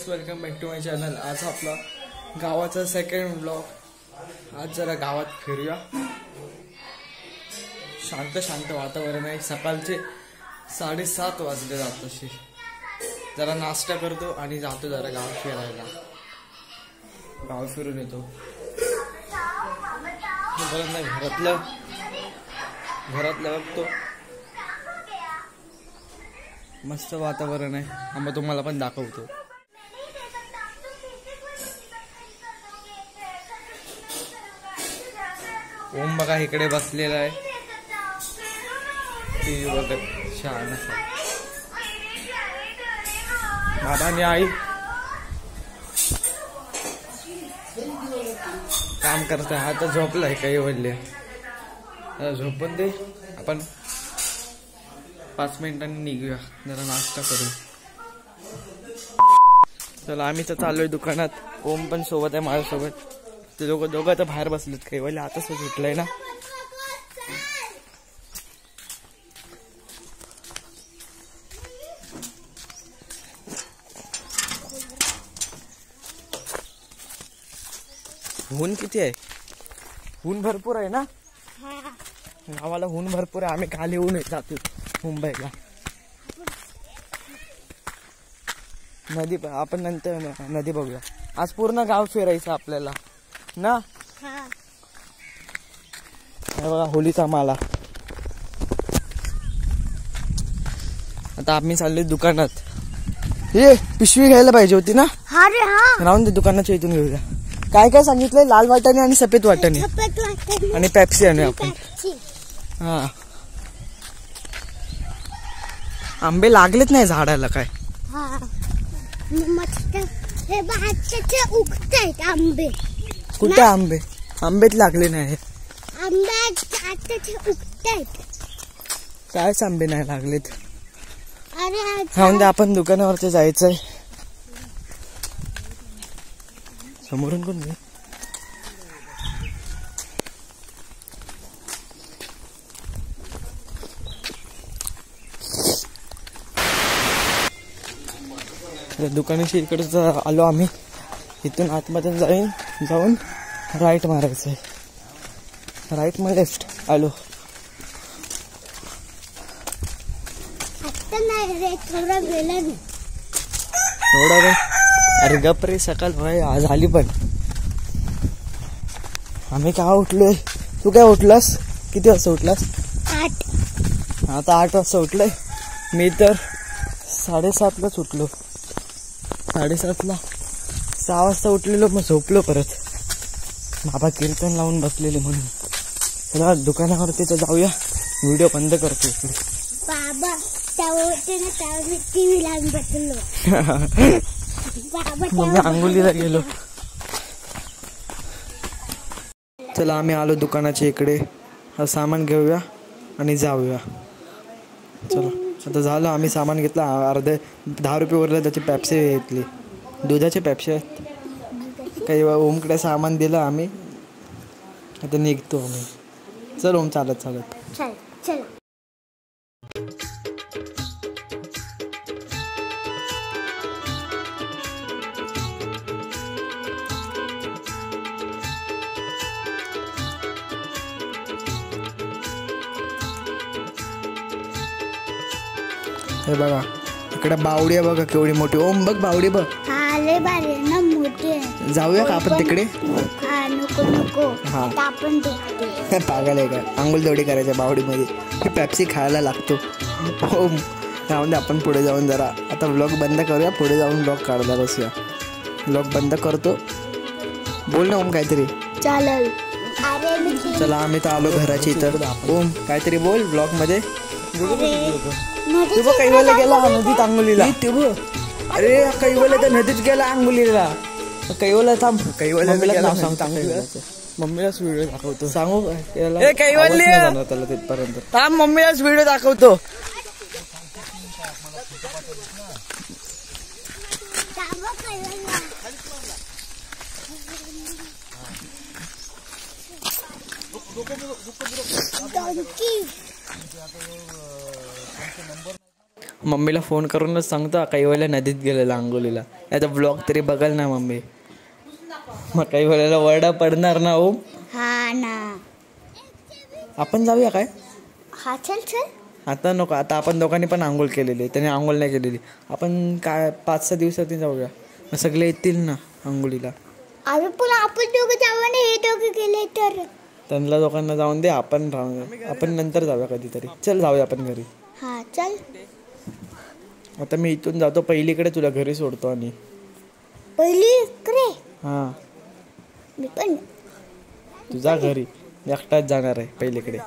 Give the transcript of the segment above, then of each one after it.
Guys, welcome back to my channel. आज आपला गावाचा सेकंड ब्लॉग। आज जरा गावात फिरूया। शांत शांत वातावरण आहे। सकाळचे 7:30 वाजले जात तसे। जरा नाश्ता करतो आणि जातो जरा गाव फिरायला। गाव फिरून येतो। बरं नाही घरातलं बघतो। मस्त वातावरण आहे। आम्ही तुम्हाला पण दाखवतो। ओम बघा इकडे बसलेला आहे। टीव्ही बघत छान आहे। बाबा आणि आई काम करताय। आता झोपलाय काही वडले। झोपून दे, आपण 5 मिनिटांनी निघूया, जरा नाश्ता करू। चला, आम्ही तर चाललोय दुकानात। ओम पण सोबत आहे माझ्यासोबत। ते दोघं तर बाहेर बसलेत काही वडले। आता उठलंय ना। ऊन किती आहे? ऊन भरपूर आहे ना गावाला। ऊन भरपूर आहे। आम्ही खाली ऊन जातो मुंबईला। नदी आपण नंतर नदी बघूया। आज पूर्ण गाव फिरायचं आपल्याला ना। हे बघा होलीचा माला। आता आम्ही चाललोय दुकानात। हे पिशवी घ्यायला पाहिजे होती ना। राहून दे, दुकानाच्या इथून घेऊया। काय काय सांगितलंय? लाल वाटाणे आणि सफेद वाटाणे आणि पेप्सी आणूया आपण। हा, आंबे लागलेत नाही झाडाला काय? आंबे कुठे? आंबेच लागले नाही। कायच आंबे नाही लागलेत। राहून दे, आपण दुकानावरती जायचंय। समोरून कोण नाही? दुकानाशी इकडे आलो आम्ही। इथून आतमध्ये जाऊन राईट मारायचंय। राईट मग लेफ्ट आलो। थोडा वेळ। अरे गप रे, सकाळ भाई आज आली पण। आम्ही का उठलोय? तू काय उठलास? किती वाजता उठलास? 8। आता 8 वाजता उठलोय। मी तर 7:30लाच उठलो। 7:30ला 6 वाजता उठलेलो, मग झोपलो परत। बाबा कीर्तन लावून बसलेले म्हणून। चला दुकानावरती तर जाऊया। व्हिडिओ बंद करतो इकडे। बाबा टीव्ही लावून बसलो। मग अंघोलीला गेलो। चला, आम्ही आलो दुकानाच्या इकडे। सामान घेऊया आणि जाऊया। चला, आता झालं। आम्ही सामान घेतलं। अर्धे 10 रुपये उरले, त्याची पेप्सी घेतली। दुधाचे पेप्सी आहेत काही। ओमकडे सामान दिलं आम्ही। आता निघतो आम्ही। चल ओम, चालत चला। हे बघा इकडे बावडी आहे बघा, केवढी मोठी। ओम बघ बावडी बघ। लय भारी आहे ना, मोठी आहे। जाऊया का आपण तिकडे? नको। हा, आपण पागल आहे का? आंघोळ तेवढी करायच्या बावडीमध्ये। ही पेप्सी खायला लागतो। ओम राहून दे, आपण पुढे जाऊन जरा आता व्लॉग बंद करूया। पुढे जाऊन व्लॉग काढला बसूया। व्लॉग बंद करतो। बोल ना ओम काहीतरी। चालेल। चला, आम्ही तर आलो घराची इथं। ओम काहीतरी बोल व्लॉग मध्ये। तू कैवाला गेला नदीत आंघोलीला। अरे कैवाला तर नदीत गेला आंघोलीला। कैवाला थांब, कैवाला नाव सांगतो। मम्मीलाच व्हिडिओ दाखवतो। सांगू त्याला तिथपर्यंत थांब। मम्मीलाच व्हिडिओ दाखवतो। मम्मीला फोन करूनच सांगतो काही वेळेला नदीत गेलेला आंघोलीला. याचा ब्लॉग तरी बघाल ना मम्मी. मग काही वेळेला वरडा पडणार ना ओम. हा ना. आपण जाऊया काय हा चल चल. आता नको. आता आपण दोघांनी पण आंघोळ केलेली, त्याने आंघोळ नाही केलेली. आपण काय 5-6 दिवसांनी जाऊया. मग सगळे येतील ना आंघोळीला. अरे पण आपण दोघं जाऊ ना, हे दोघं गेले तर. त्यांना दोघांना जाऊन दे, आपण राहूया. आपण नंतर जाऊया कधीतरी. चल जाऊया आपण घरी. हा चल. आता मी इथून जातो पहिलीकडे, तुला घरी सोडतो. आणि पहिली इकडे. हां मी पण. तुझा घरी एकटाच जाणार आहे पहिलीकडे.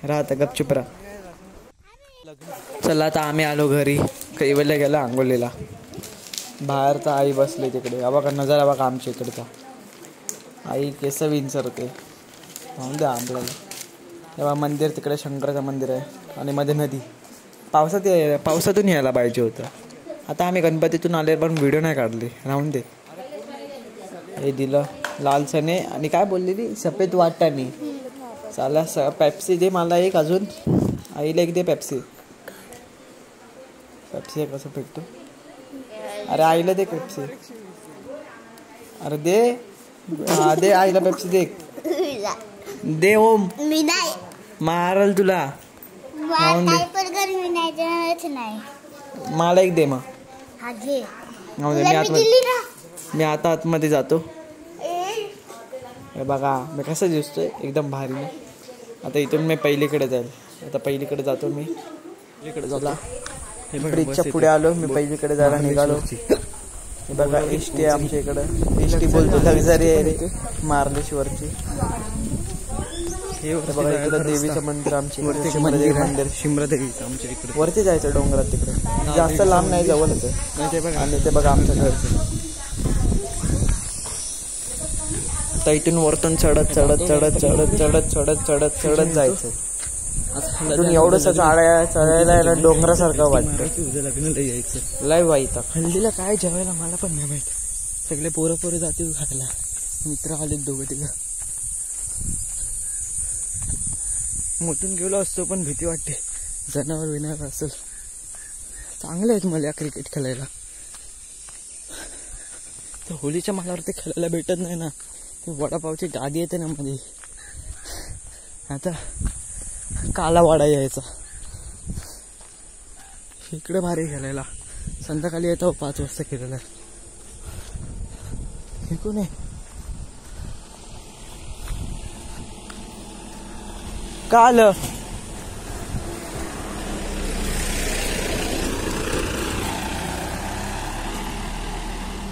राहता गपचूप राहा. चला आता आम्ही आलो घरी. काही वेळेला गेला आंघोलीला. बाहेरचा आई बसले तिकडे. हा बघा नजारा बघा आमच्या इकडचा. आई केस विंचरते. राहून द्या आपल्याला. तेव्हा मंदिर तिकडे शंकराचं मंदिर आहे आणि मध्ये नदी. पावसातून यायला पाहिजे होतं. आता आम्ही गणपतीतून आले पण व्हिडिओ नाही काढले. राहून दे. हे दिलं लाल चणे आणि काय बोललेली सफेद वाटाणे. चाला पेप्सी दे मला एक अजून. आईला एक दे पेप्सी. पेप्सी कसं फेकतो. अरे आईला दे पेप्सी. अरे दे. हा दे आईला पेप्सी दे. दे ओम. मी नाही. मारल तुला. काय पण गरमी नाही. मला एक दे मग. हा घे. मी आता आतमध्ये जातो. हे बघा मी कसं दिसतोय एकदम भारी ना. आता इथून मी पहिलीकडे जाईल. आता पहिलीकडे जातो मी. पहिलीकडे झाला ब्रिजच्या पुढे आलो. मी पहिलीकडे जायला निघालो. हे बघा एसटी आहे आमच्या इकडं. एसटी बोलतो लक्झरी आहे रे मार्लेश्वरची. हे बघा इकडं देवीचं मंदिर आमच्या मंदिर शिमरादेवीचं आमच्या इकडे. वरती जायचं डोंगरात तिकडे. जास्त लांब नाही जवळच आहे. आणि ते बघा आमचं घर. आता इथून वरतून चढत जायचं. अजून एवढंच चढायला डोंगरासारखं वाटतं. लग्नाला यायचं लय वाईट. हल्लीला काय जेवायला मला पण नाही माहित. सगळे पोरं जातील खायला. मित्र आले दोघं तिघं. मोठून गेलो असतो पण भीती वाटते. जनावर विनावर असेल. चांगलं आहेत मला क्रिकेट खेळायला. तर होलीच्या मालावर ते खेळायला भेटत नाही ना. ते वडापावची गाडी येते ना मध्ये. आता कालावाडा यायचा. इकडे भारी खेळायला. संध्याकाळी येतो 5 वाजता खेळायला. इकडून आहे काल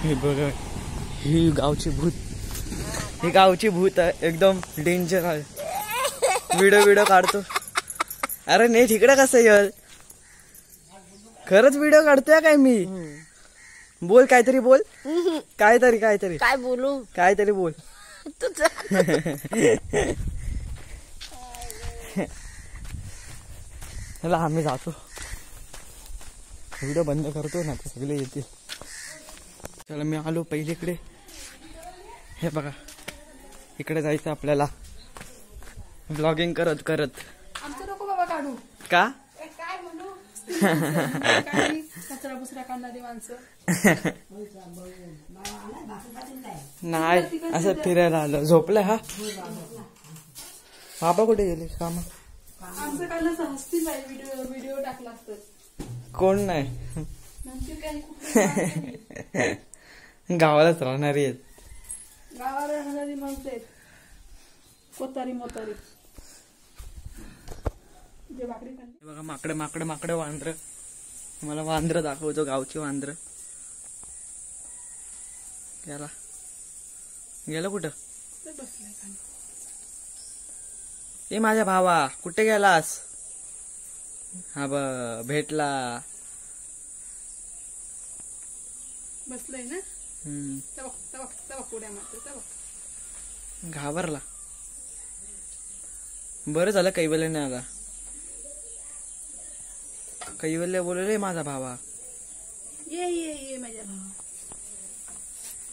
हे बघा ही गावची भूत. ही गावची भूत आहे. एकदम डेंजर आहे. व्हिडिओ काढतो. अरे नाही तिकडे कसं येईल. खरंच व्हिडिओ काढतोय काय मी. बोल काहीतरी बोल. काहीतरी काय बोलू. काहीतरी बोल. चला आम्ही जातो. व्हिडिओ बंद करतो ना सगळे येतील. चला मी आलो पहिलीकडे. हे बघा इकडे जायचं आपल्याला. ब्लॉगिंग करत आमचं नको बाबा काढू. का काय म्हणू. कचरा बुसरा काढणारी माणसं. नाही असं फिरायला आलं. झोपलंय हा. बाबा कुठे गेले काम. आमचं काढलं हसतील व्हिडिओ टाकला असतं. कोण नाही. नंतर काही गावालाच राहणारी आहेत. गावाला राहणारी माणसं आहेत. कोतारी मोतारी. जे भाकरी खाल्ली. बघा माकडे वांद्र. मला वांद्र दाखवतो. गावची वांद्र. गेला कुठं. ते बसलाय खाली. ए माझ्या भावा कुठे गेलास. हा भेटला. बसलाय ना. तवा पुड्या मारतो. तवा घाबरला. बरं झालं कैवल्य नाही आला. कैवल्य बोलले रे माझा भावा. ये माझ्या भावा.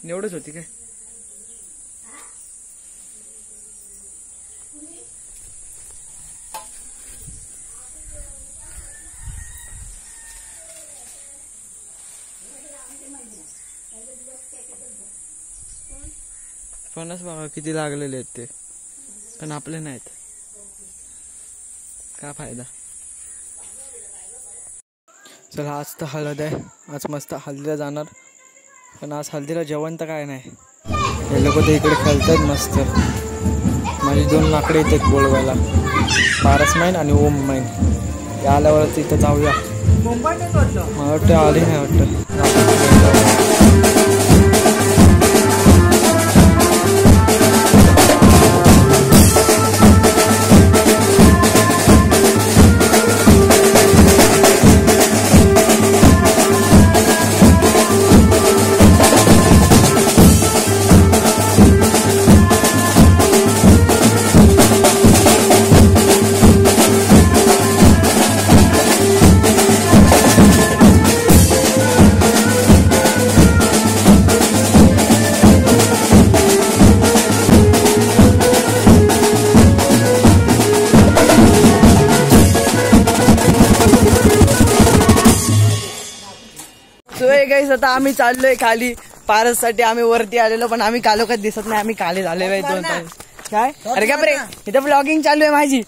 एवढंच होती काय. फणस बघा किती लागलेले आहेत ते, पण आपले नाहीत. काय फायदा. चला आज तर हळद आहे, आज मस्त हल्दीला जाणार. पण आज हल्दीला जेवण तर काय नाही. हे लोक ते इकडे खेळतात मस्त. माझी 2 लाकडे येतात बोलवायला, पारस माईन आणि ओम माईन. ते आल्यावर तिथं जाऊया. मला वाटतं आली नाही वाटतं. गाईस आता आम्ही चाललोय खाली पारस साठी. आम्ही वरती आलेलो पण आम्ही कालोखात दिसत नाही. आम्ही खाली झालेलो आहे 2 तास. काय अरे का बरे इथं ब्लॉगिंग चालू आहे माझी.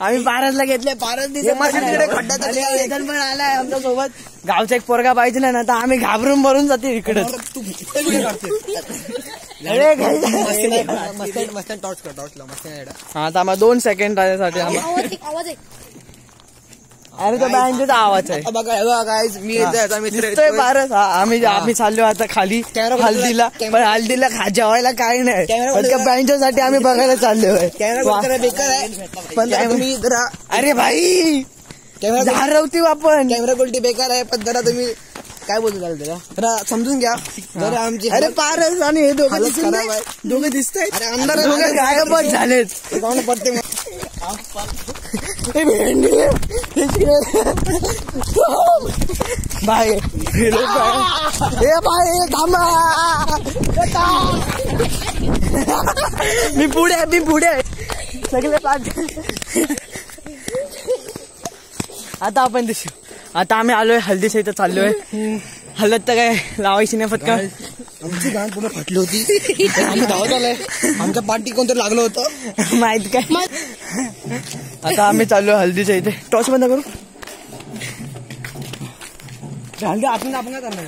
आम्ही पारसला घेतले. पारस दिसत पण आलाय आमच्या सोबत. गावचा एक पोरगा पाहिजे ना तर आम्ही घाबरून भरून जाते इकडे. आता आम्हाला 2 सेकंड साठी. अरे तो बँकेचा आवाज आहे बघा. मी दिसतोय पारस. आम्ही चाललो आता खाली हल्दीला. पण हल्दीला जेवायला काही नाही. बँकेसाठी आम्ही बघायला चाललोय. पण तुम्ही अरे भाई हरवती आपण. कॅमेरा क्वालिटी बेकार आहे. पण जरा तुम्ही काय बोलतो त्याला जरा समजून घ्या जरा आमची. अरे पारस आणि हे दोघे दिसत आहेत. अरे अंदर दोघे गायबच झालेत. पडते बाय थांबा. मी पुढे सगळे आता आपण दिसू. आता आम्ही आलोय हल्दीच्या इथं चाललोय. हलत तर काय लावायची नाही फटका. आमची गाण पूर्ण फाटली होती. आम्ही धावत आलोय. आमच्या पाठी कोणतरी लागलं होतं माहित काय. आता आम्ही चाललोय हल्दीच्या इथे. टॉर्च बंद करू. आपण काय करणार.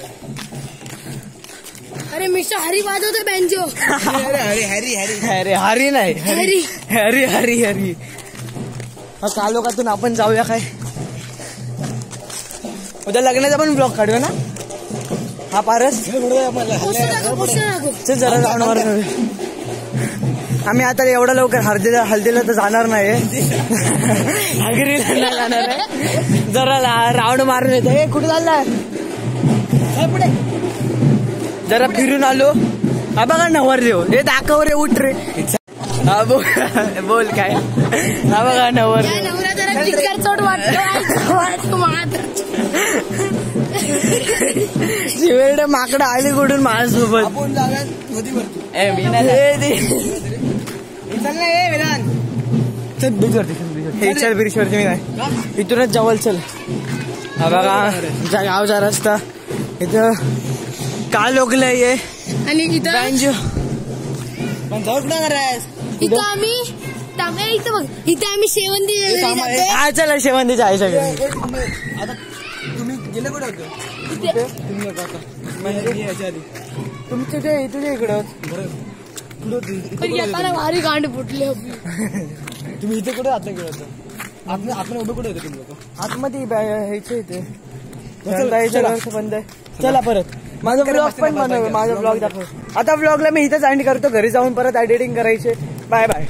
अरे मिस्टर हरी वाजवतो बँजो. अरे हरी नाही हरी. कालोखातून आपण जाऊया काय. उद्या लग्नाचा पण ब्लॉग काढूया ना. हा पारस जरा जाणार. आम्ही आता एवढं लवकर हल्दीला तर जाणार नाही. हगरीला जाणार आहे. जरा राऊंड मारून येतो. हे कुठे चाललाय. पुढे जरा फिरून आलो. हा बघा नवर देऊ. हे दाखव रे. उठ रे. हा बोल काय. हा बघा नवर शिवेडे माकडं आली कुठून माझ्यासोबत. ब्रिजवरती मी नाही. इथूनच जवळ चल. हा बघा आमच्या गावचा रस्ता. इथं का लोकलंय ये आणि इथं इथं आम्ही शेवंती. हा चला शेवंतीच्या आईच्या घरी. आता तुम्ही गेले कुठे होतो. तुम्ही तुझ्या इकडं येताना भारी गांड फुटले. तुम्ही इथे कुठे आता गेलो होतो. आपण उभे कुठे होतो तुम्ही लोक. आतमध्ये ह्याच्या इथे बंद आहे. चला परत माझा ब्लॉग पण बनव. माझा ब्लॉग दाखव. आता ब्लॉगला मी इथेच एंड करतो. घरी जाऊन परत एडिटिंग करायचे. Bye bye.